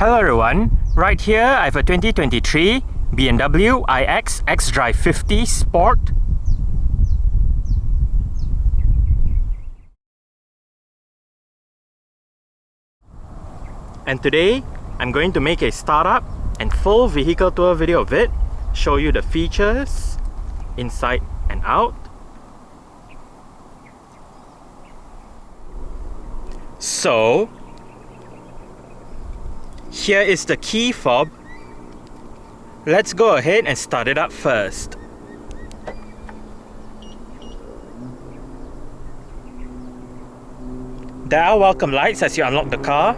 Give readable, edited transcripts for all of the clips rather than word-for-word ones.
Hello everyone, right here I have a 2023 BMW iX xDrive50 Sport. And today I'm going to make a startup and full vehicle tour video of it, show you the features inside and out. So here is the key fob. Let's go ahead and start it up first. There are welcome lights as you unlock the car.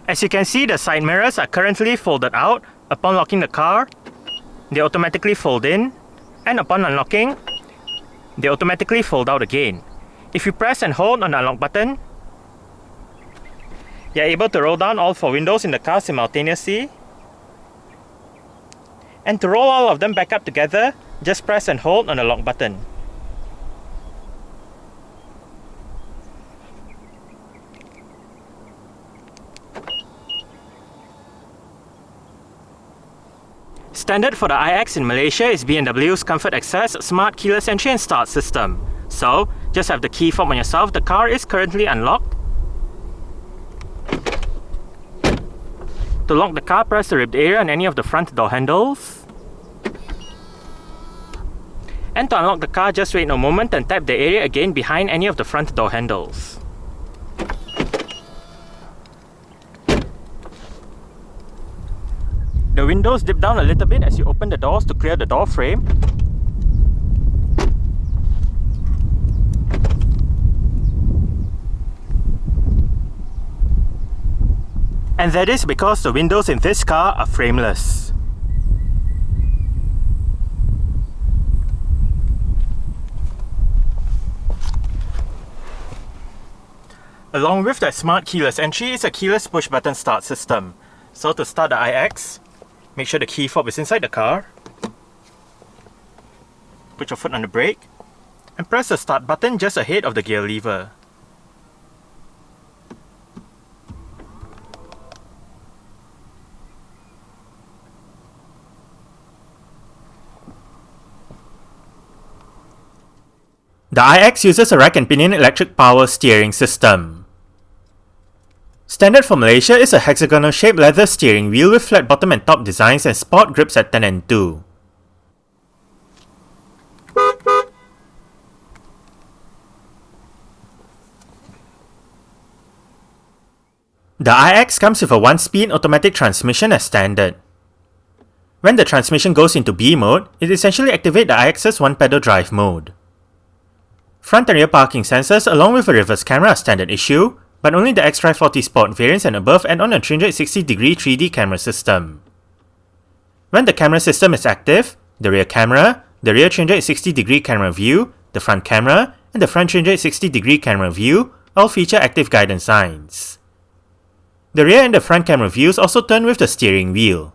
As you can see, the side mirrors are currently folded out. Upon locking the car, they automatically fold in, and upon unlocking, they automatically fold out again. If you press and hold on the unlock button, you're able to roll down all four windows in the car simultaneously. And to roll all of them back up together, just press and hold on the lock button. Standard for the iX in Malaysia is BMW's Comfort Access Smart Keyless Entry and Start system. So, just have the key fob on yourself. The car is currently unlocked. To lock the car, press the ribbed area on any of the front door handles. And to unlock the car, just wait a moment and tap the area again behind any of the front door handles. The windows dip down a little bit as you open the doors to clear the door frame. And that is because the windows in this car are frameless. Along with that smart keyless entry is a keyless push button start system. So to start the iX, make sure the key fob is inside the car. Put your foot on the brake and press the start button just ahead of the gear lever. The iX uses a rack and pinion electric power steering system. Standard for Malaysia is a hexagonal shaped leather steering wheel with flat bottom and top designs and sport grips at 10 and 2. The iX comes with a 1-speed automatic transmission as standard. When the transmission goes into B mode, it essentially activates the iX's 1-pedal drive mode. Front and rear parking sensors along with a reverse camera are standard issue, but only the xDrive50 Sport variants and above add on a 360-degree 3D camera system. When the camera system is active, the rear camera, the rear 360-degree camera view, the front camera, and the front 360-degree camera view all feature active guidance signs. The rear and the front camera views also turn with the steering wheel.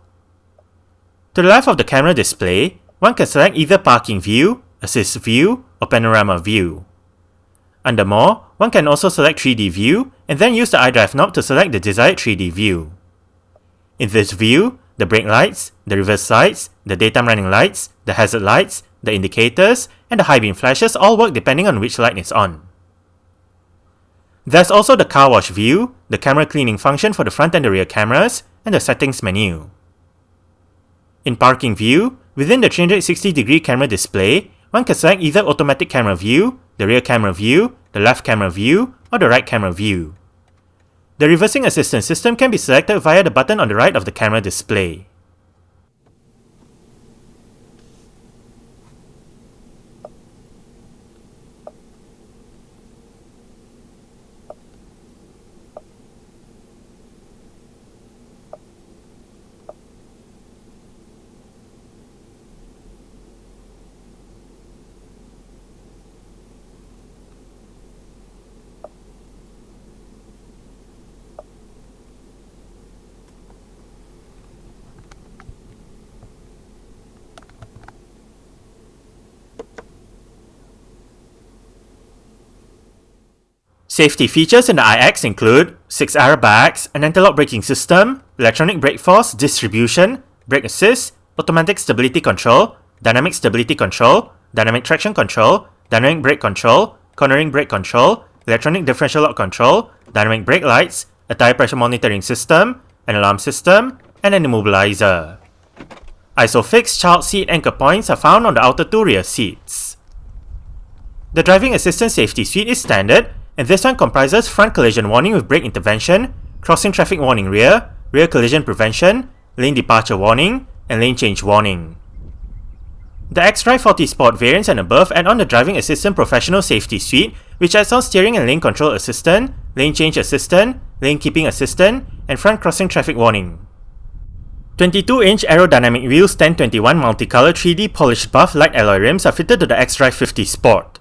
To the left of the camera display, one can select either parking view, assist view, or panorama view. Under more, one can also select 3D view and then use the iDrive knob to select the desired 3D view. In this view, the brake lights, the reverse lights, the daytime running lights, the hazard lights, the indicators, and the high beam flashes all work depending on which light is on. There's also the car wash view, the camera cleaning function for the front and the rear cameras, and the settings menu. In parking view, within the 360-degree camera display, one can select either automatic camera view, the rear camera view, the left camera view, or the right camera view. The reversing assistance system can be selected via the button on the right of the camera display. Safety features in the iX include 6 airbags, an anti-lock braking system, electronic brake force distribution, brake assist, automatic stability control, dynamic stability control, dynamic traction control, dynamic brake control, cornering brake control, electronic differential lock control, dynamic brake lights, a tire pressure monitoring system, an alarm system, and an immobilizer. ISOFIX child seat anchor points are found on the outer 2 rear seats. The driving assistance safety suite is standard, and this one comprises front collision warning with brake intervention, crossing traffic warning rear collision prevention, lane departure warning, and lane change warning. The xDrive50 Sport variants and above add on the Driving Assistant Professional Safety Suite, which adds on steering and lane control assistant, lane change assistant, lane keeping assistant, and front crossing traffic warning. 22-inch aerodynamic wheels 1021 multicolor 3D polished buff light alloy rims are fitted to the xDrive50 Sport.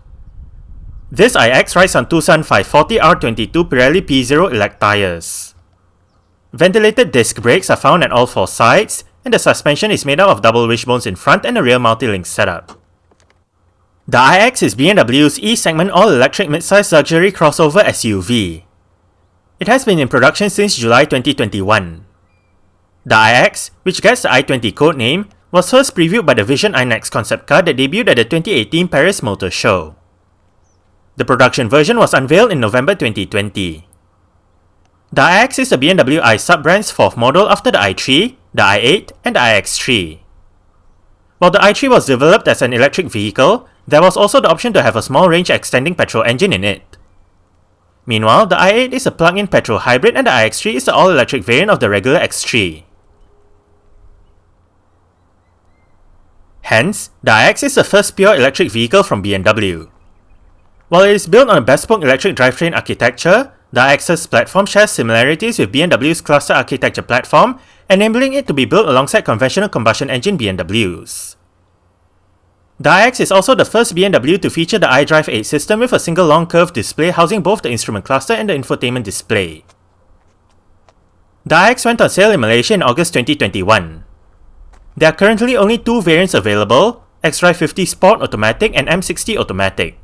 This iX rides on Tucson 540 R22 Pirelli P0 Elect tires. Ventilated disc brakes are found at all 4 sides, and the suspension is made up of double wishbones in front and a rear multi-link setup. The iX is BMW's E-segment all-electric midsize luxury crossover SUV. It has been in production since July 2021. The iX, which gets the i20 codename, was first previewed by the Vision iNext concept car that debuted at the 2018 Paris Motor Show. The production version was unveiled in November 2020. The iX is the BMW i sub-brand's 4th model after the i3, the i8, and the iX3. While the i3 was developed as an electric vehicle, there was also the option to have a small range extending petrol engine in it. Meanwhile, the i8 is a plug-in petrol hybrid and the iX3 is the all-electric variant of the regular X3. Hence, the iX is the first pure electric vehicle from BMW. While it is built on a bespoke electric drivetrain architecture, the iX's platform shares similarities with BMW's cluster architecture platform, enabling it to be built alongside conventional combustion engine BMWs. The iX is also the first BMW to feature the iDrive 8 system with a single long curved display housing both the instrument cluster and the infotainment display. The iX went on sale in Malaysia in August 2021. There are currently only 2 variants available, xDrive50 Sport Automatic and M60 Automatic.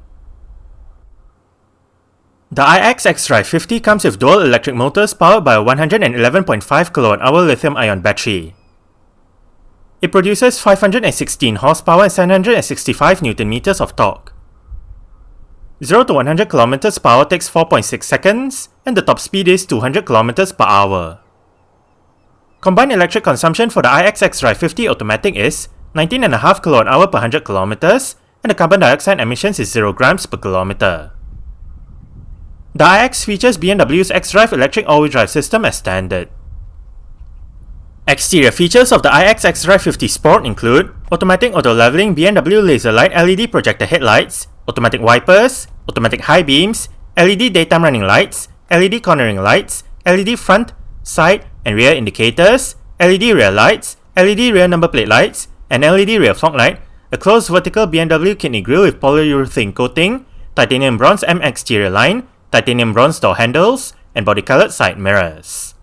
The iX xDrive50 comes with dual electric motors powered by a 111.5 kWh lithium-ion battery. It produces 516 horsepower and 765 Nm of torque. 0 to 100 km per hour takes 4.6 seconds, and the top speed is 200 km per hour. Combined electric consumption for the iX xDrive50 Automatic is 19.5 kWh per 100 km, and the carbon dioxide emissions is 0 grams per kilometer. The iX features BMW's xDrive electric all-wheel drive system as standard. Exterior features of the iX xDrive50 Sport include automatic auto-leveling BMW laser light LED projector headlights, automatic wipers, automatic high beams, LED daytime running lights, LED cornering lights, LED front, side, and rear indicators, LED rear lights, LED rear number plate lights, an LED rear fog light, a closed vertical BMW kidney grille with polyurethane coating, titanium bronze M exterior line, titanium bronze door handles, and body-colored side mirrors.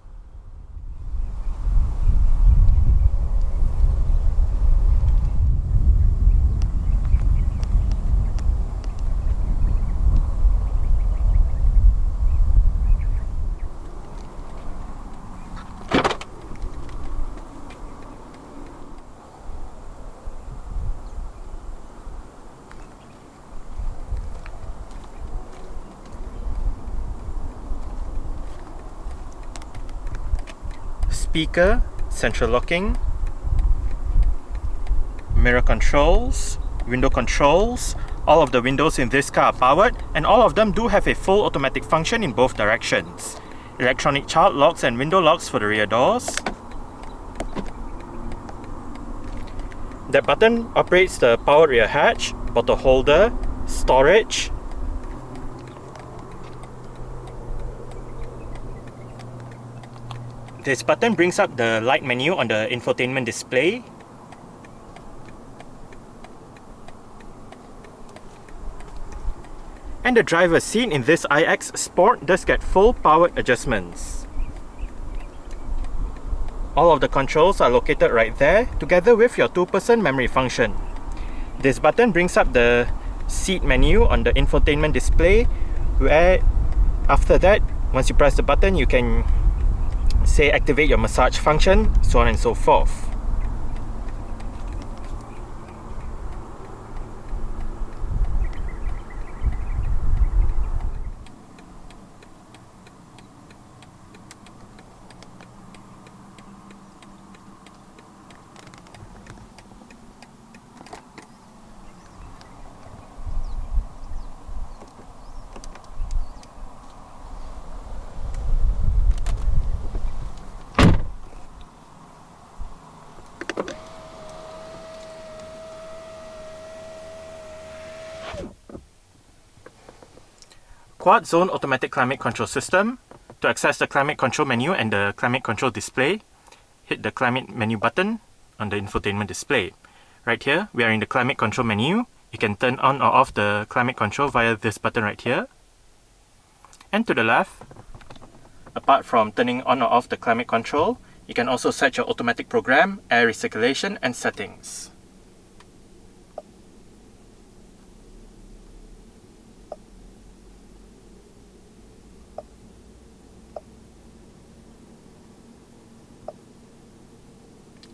Speaker, central locking, mirror controls, window controls. All of the windows in this car are powered, and all of them do have a full automatic function in both directions. Electronic child locks and window locks for the rear doors. That button operates the powered rear hatch, bottle holder, storage. This button brings up the light menu on the infotainment display. And the driver's seat in this iX Sport does get full powered adjustments. All of the controls are located right there, together with your 2-person memory function. This button brings up the seat menu on the infotainment display, where After that, once you press the button, you can say activate your massage function, so on and so forth. Quad Zone Automatic Climate Control System. To access the climate control menu and the climate control display, hit the climate menu button on the infotainment display. Right here, we are in the climate control menu. You can turn on or off the climate control via this button right here. And to the left, apart from turning on or off the climate control, you can also set your automatic program, air recirculation, and settings.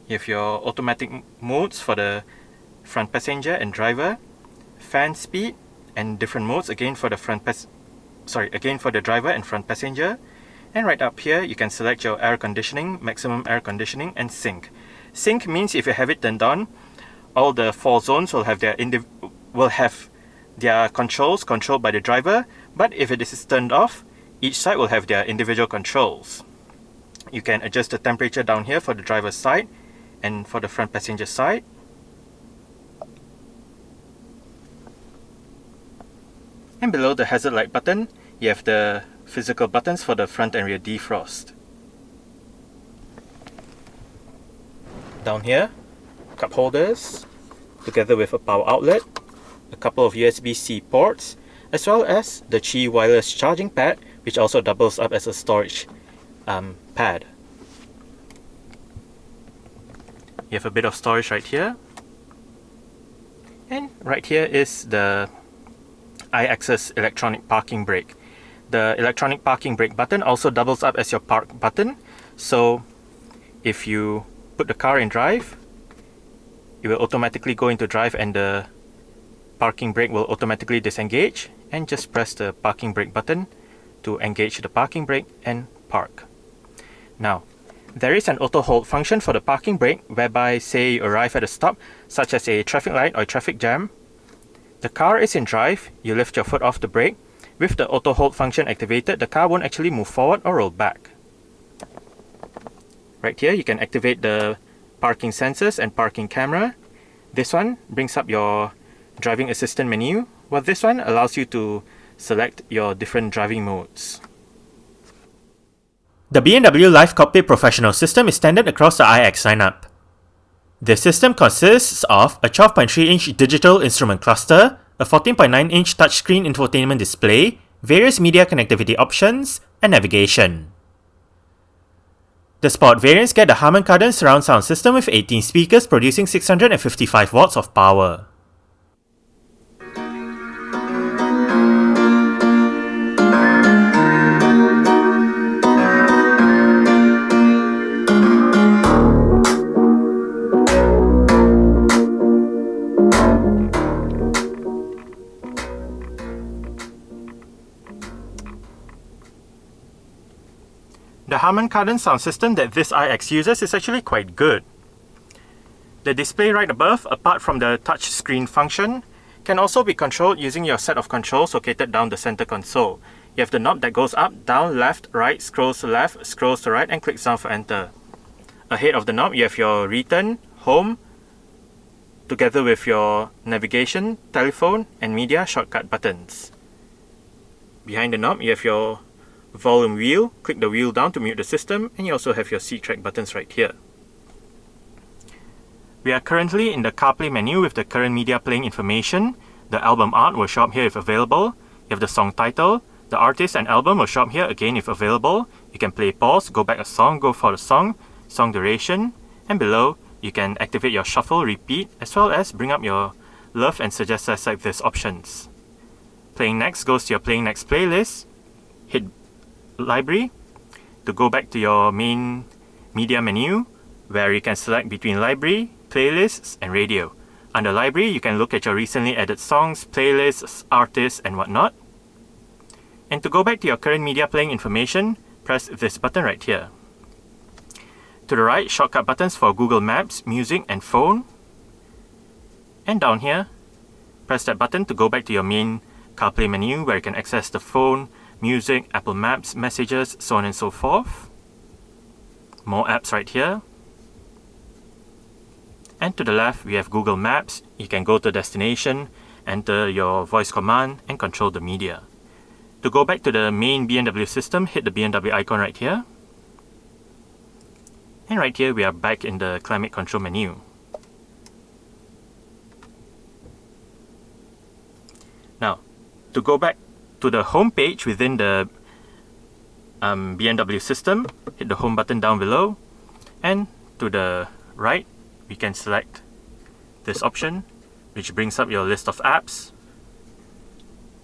You have your automatic modes for the front passenger and driver, fan speed, and different modes again for the driver and front passenger. And right up here, you can select your air conditioning, maximum air conditioning, and sync. Sync means if you have it turned on, all the 4 zones will have their controls controlled by the driver. But if it is turned off, each side will have their individual controls. You can adjust the temperature down here for the driver's side and for the front passenger side. And below the hazard light button, you have the physical buttons for the front and rear defrost. Down here, cup holders, together with a power outlet, a couple of USB-C ports, as well as the Qi wireless charging pad, which also doubles up as a storage pad. You have a bit of storage right here. And right here is the I-axis electronic parking brake. The electronic parking brake button also doubles up as your park button. So if you put the car in drive, it will automatically go into drive and the parking brake will automatically disengage, and just press the parking brake button to engage the parking brake and park. Now, there is an auto hold function for the parking brake, whereby say you arrive at a stop such as a traffic light or a traffic jam. The car is in drive, you lift your foot off the brake. With the auto hold function activated, the car won't actually move forward or roll back. Right here, you can activate the parking sensors and parking camera. This one brings up your driving assistant menu, while this one allows you to select your different driving modes. The BMW Live Cockpit Professional system is standard across the iX lineup. This system consists of a 12.3-inch digital instrument cluster, a 14.9-inch touchscreen infotainment display, various media connectivity options, and navigation. The Sport variants get the Harman Kardon surround sound system with 18 speakers producing 655 watts of power. The Harman Kardon sound system that this iX uses is actually quite good. The display right above, apart from the touch screen function, can also be controlled using your set of controls located down the center console. You have the knob that goes up, down, left, right, scrolls to left, scrolls to right, and clicks down for enter. Ahead of the knob, you have your return, home, together with your navigation, telephone, and media shortcut buttons. Behind the knob, you have your volume wheel. Click the wheel down to mute the system, and you also have your seat track buttons right here. We are currently in the CarPlay menu with the current media playing information. The album art will show up here if available. You have the song title. The artist and album will show up here again if available. You can play pause, go back a song, go for the song duration, and below you can activate your shuffle, repeat, as well as bring up your love and suggest as like this options. Playing next goes to your playing next playlist. hit Library to go back to your main media menu, where you can select between Library, Playlists, and Radio. Under Library, you can look at your recently added songs, playlists, artists, and whatnot. And to go back to your current media playing information, press this button right here. To the right, shortcut buttons for Google Maps, Music, and Phone. And down here, press that button to go back to your main CarPlay menu, where you can access the phone, music, Apple Maps, messages, so on and so forth. More apps right here. And to the left, we have Google Maps. You can go to destination, enter your voice command, and control the media. To go back to the main BMW system, hit the BMW icon right here. And right here, we are back in the climate control menu. Now, to go back to the home page within the BMW system, hit the home button down below, and to the right, we can select this option, which brings up your list of apps.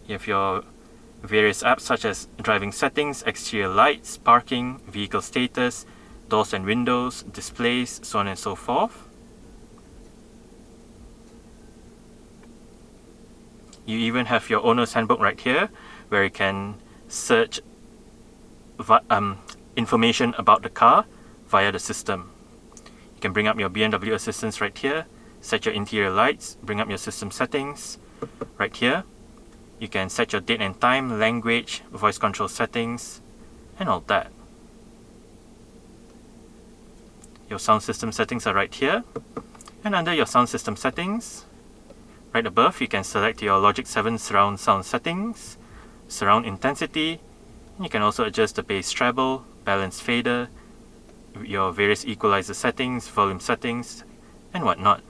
You have your various apps such as driving settings, exterior lights, parking, vehicle status, doors and windows, displays, so on and so forth. You even have your owner's handbook right here, where you can search information about the car via the system. You can bring up your BMW assistance right here, set your interior lights, bring up your system settings right here. You can set your date and time, language, voice control settings, and all that. Your sound system settings are right here. And under your sound system settings, right above, you can select your Logic 7 surround sound settings, surround intensity, and you can also adjust the bass treble, balance fader, your various equalizer settings, volume settings, and whatnot.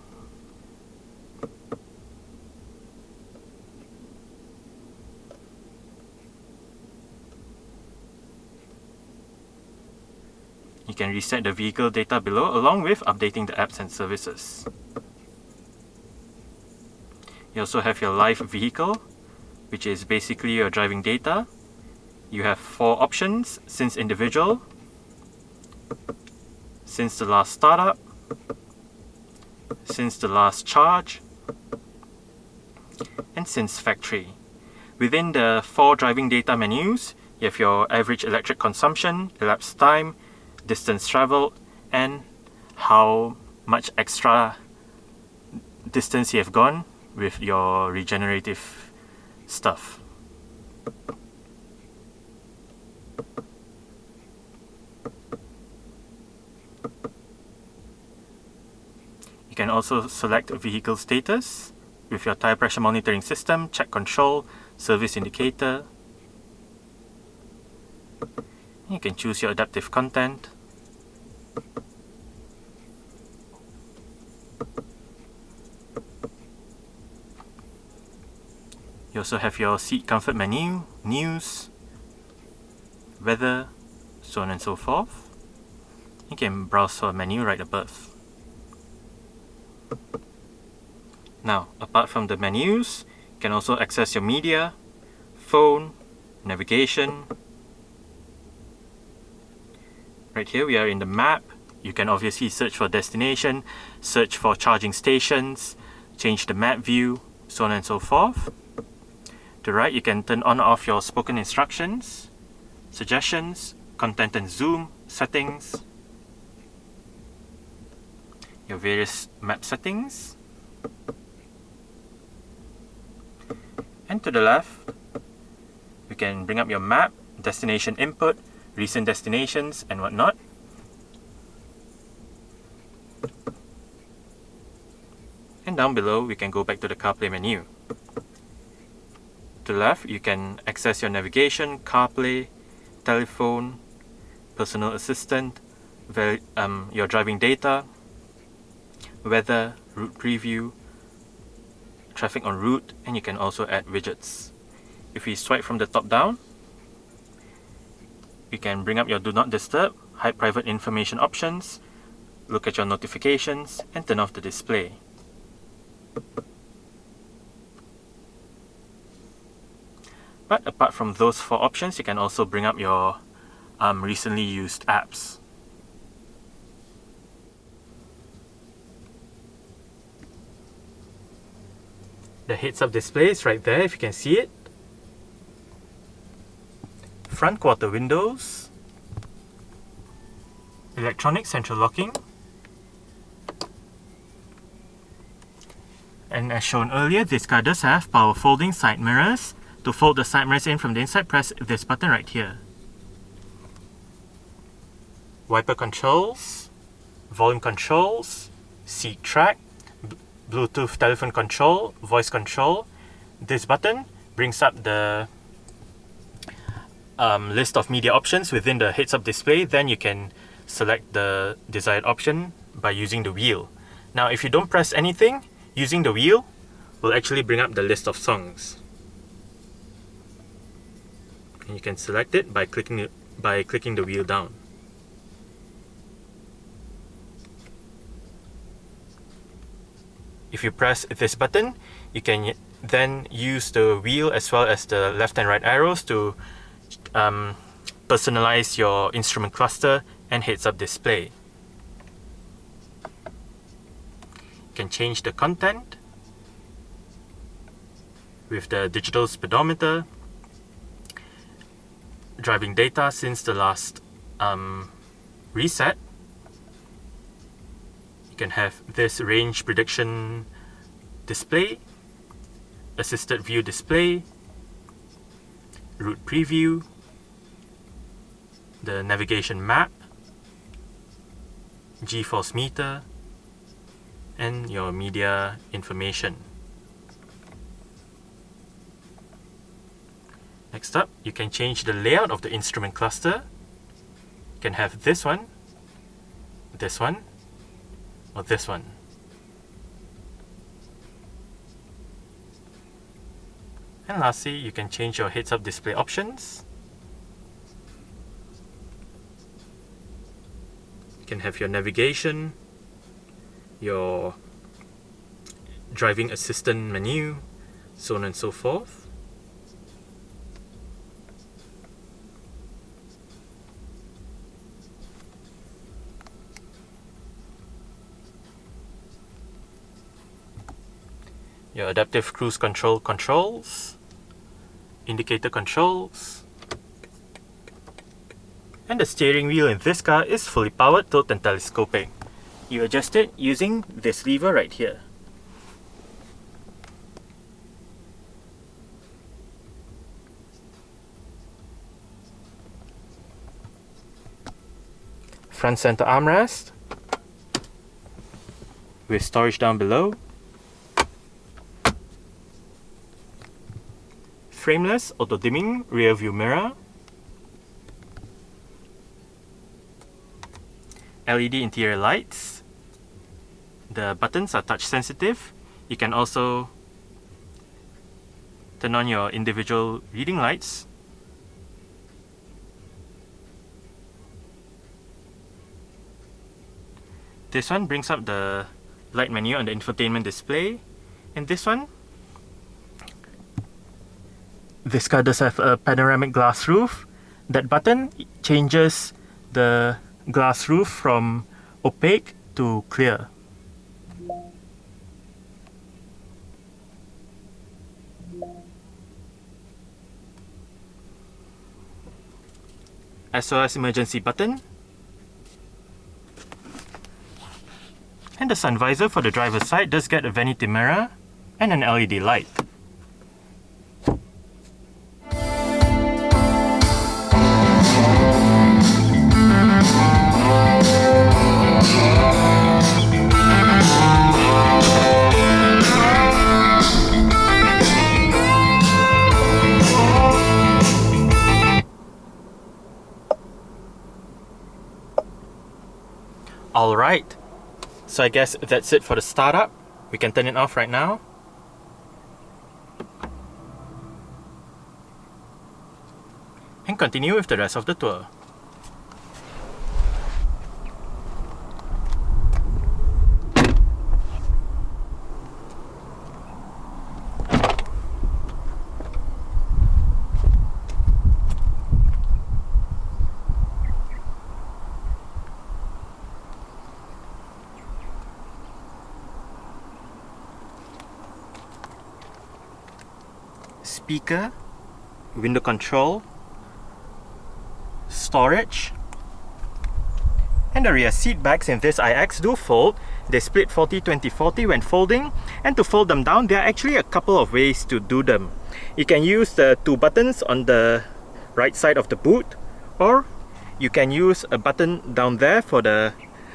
You can reset the vehicle data below, along with updating the apps and services. You also have your live vehicle, which is basically your driving data. You have 4 options: since individual, since the last startup, since the last charge, and since factory. Within the 4 driving data menus, you have your average electric consumption, elapsed time, distance traveled, and how much extra distance you have gone with your regenerative stuff. You can also select vehicle status with your tire pressure monitoring system, check control, service indicator. You can choose your adaptive content. You also have your seat comfort menu, news, weather, so on and so forth. You can browse for a menu right above. Now, apart from the menus, you can also access your media, phone, navigation. Right here we are in the map. You can obviously search for destination, search for charging stations, change the map view, so on and so forth. To the right, you can turn on or off your spoken instructions, suggestions, content and zoom, settings, your various map settings. And to the left, we can bring up your map, destination input, recent destinations, and whatnot. And down below, we can go back to the CarPlay menu. To the left, you can access your navigation, CarPlay, telephone, personal assistant, your driving data, weather, route preview, traffic en route, and you can also add widgets. If we swipe from the top down, you can bring up your Do Not Disturb, hide private information options, look at your notifications, and turn off the display. But apart from those 4 options, you can also bring up your recently used apps. The heads-up display is right there if you can see it. Front quarter windows. Electronic central locking. And as shown earlier, this car does have power folding side mirrors. To fold the side mirrors in from the inside, press this button right here. Wiper controls, volume controls, seat track, Bluetooth telephone control, voice control. This button brings up the list of media options within the heads-up display. Then you can select the desired option by using the wheel. Now if you don't press anything, using the wheel will actually bring up the list of songs. And you can select it by clicking the wheel down. If you press this button, you can then use the wheel as well as the left and right arrows to personalize your instrument cluster and heads-up display. You can change the content with the digital speedometer, driving data since the last reset. You can have this range prediction display, assisted view display, route preview, the navigation map, G-force meter, and your media information. Next up, you can change the layout of the instrument cluster. You can have this one, or this one. And lastly, you can change your heads-up display options. You can have your navigation, your driving assistant menu, so on and so forth. Your adaptive cruise control controls, indicator controls, and the steering wheel in this car is fully powered, tilt and telescopic. You adjust it using this lever right here. Front center armrest with storage down below. Frameless auto-dimming rear view mirror. LED interior lights. The buttons are touch sensitive. You can also turn on your individual reading lights. This one brings up the light menu on the infotainment display, and this car does have a panoramic glass roof. That button changes the glass roof from opaque to clear. SOS emergency button. And the sun visor for the driver's side does get a vanity mirror and an LED light. Alright, so I guess that's it for the startup. We can turn it off right now. And continue with the rest of the tour. speaker, window control, storage, and the rear seat backs in this iX do fold. They split 40-20-40 when folding, and to fold them down there are actually a couple of ways to do them. You can use the two buttons on the right side of the boot, or you can use a button down there for the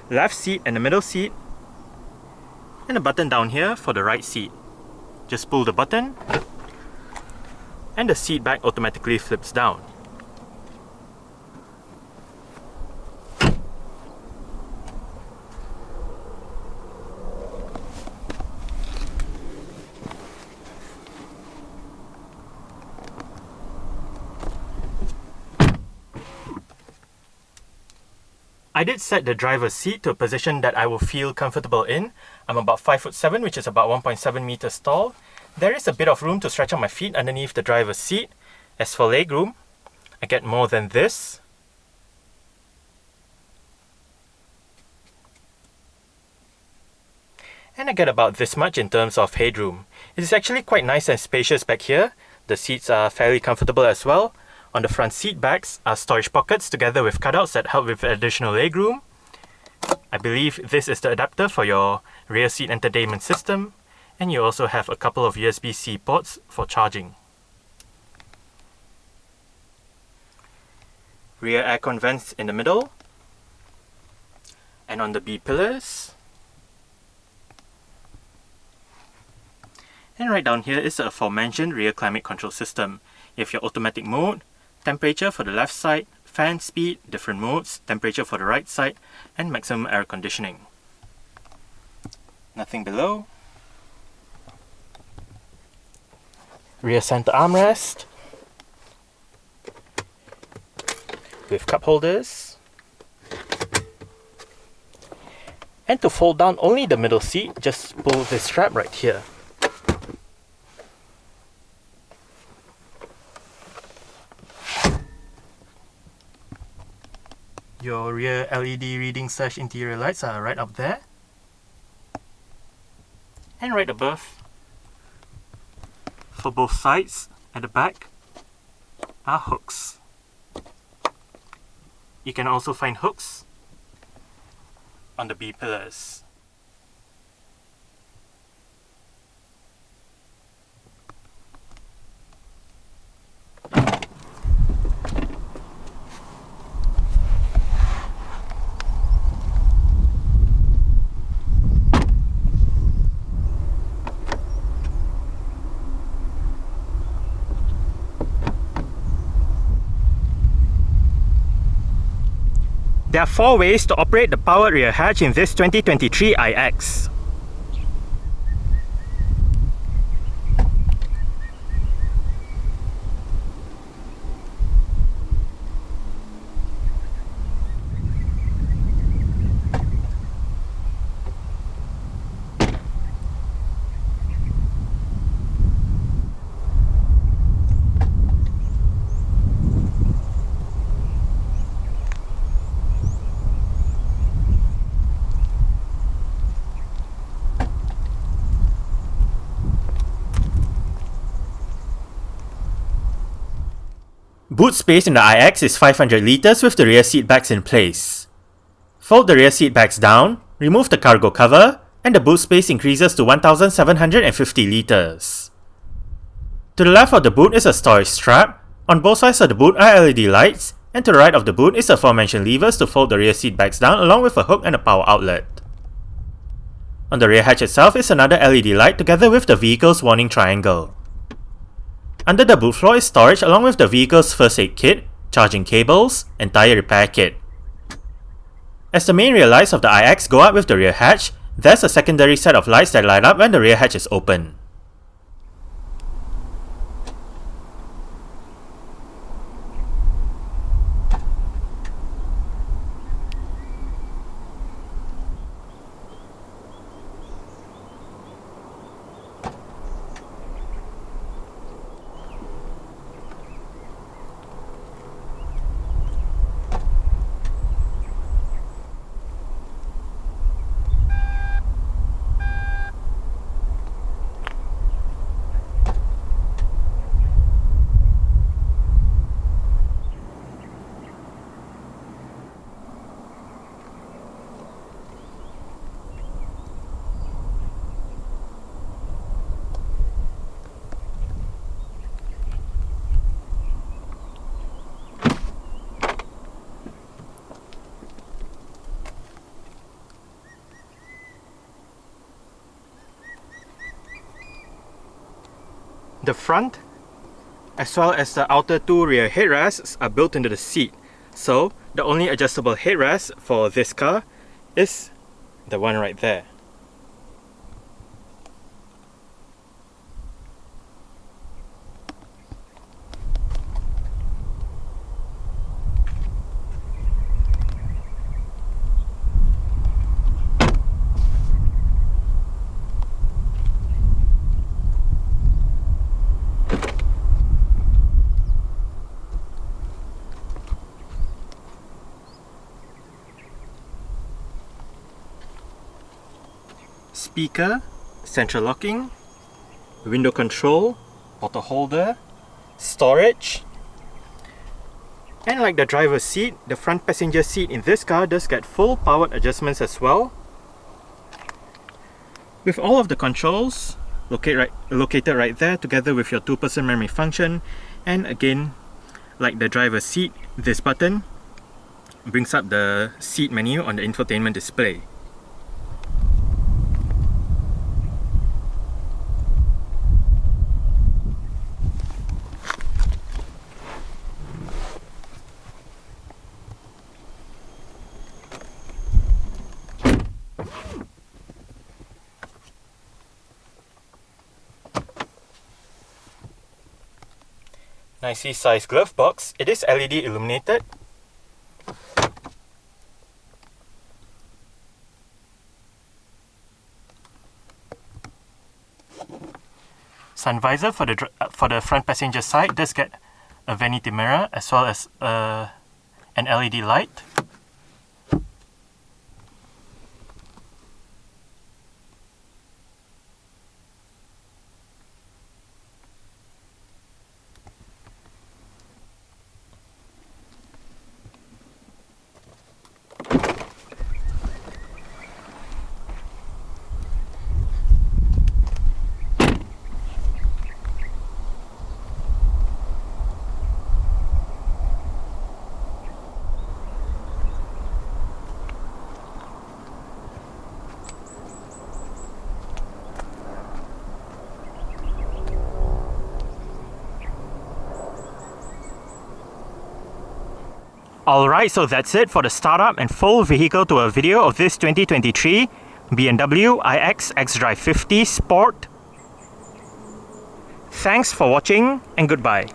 left seat and the middle seat, and a button down here for the right seat. Just pull the button and the seat back automatically flips down. I did set the driver's seat to a position that I will feel comfortable in. I'm about 5'7", which is about 1.7 meters tall. There is a bit of room to stretch out my feet underneath the driver's seat. As for legroom, I get more than this. And I get about this much in terms of headroom. It is actually quite nice and spacious back here. The seats are fairly comfortable as well. On the front seat backs are storage pockets together with cutouts that help with additional legroom. I believe this is the adapter for your rear seat entertainment system, and you also have a couple of USB-C ports for charging. Rear aircon vents in the middle, and on the B pillars. And right down here is the aforementioned rear climate control system. You have your automatic mode, temperature for the left side, fan speed, different modes, temperature for the right side, and maximum air conditioning. Nothing below. Rear center armrest with cup holders. And to fold down only the middle seat, just pull this strap right here. Your rear LED reading / interior lights are right up there. And right above, for both sides at the back, are hooks. You can also find hooks on the B pillars. There are 4 ways to operate the powered rear hatch in this 2023 iX. Boot space in the iX is 500 litres with the rear seat backs in place. Fold the rear seat backs down, remove the cargo cover, and the boot space increases to 1750 litres. To the left of the boot is a storage strap. On both sides of the boot are LED lights, and to the right of the boot is the aforementioned levers to fold the rear seat backs down along with a hook and a power outlet. On the rear hatch itself is another LED light together with the vehicle's warning triangle. Under the boot floor is storage along with the vehicle's first aid kit, charging cables, and tyre repair kit. As the main rear lights of the iX go up with the rear hatch, there's a secondary set of lights that light up when the rear hatch is open. The front as well as the outer two rear headrests are built into the seat. So the only adjustable headrest for this car is the one right there. Speaker, central locking, window control, bottle holder, storage, and like the driver's seat, the front passenger seat in this car does get full powered adjustments as well, with all of the controls located right there, together with your 2-person memory function. And again, like the driver's seat, this button brings up the seat menu on the infotainment display. Nicely sized glove box. It is LED illuminated. Sun visor for the front passenger side does get a vanity mirror as well as an LED light. Alright, so that's it for the startup and full vehicle tour video of this 2023 BMW iX xDrive50 Sport. Thanks for watching and goodbye.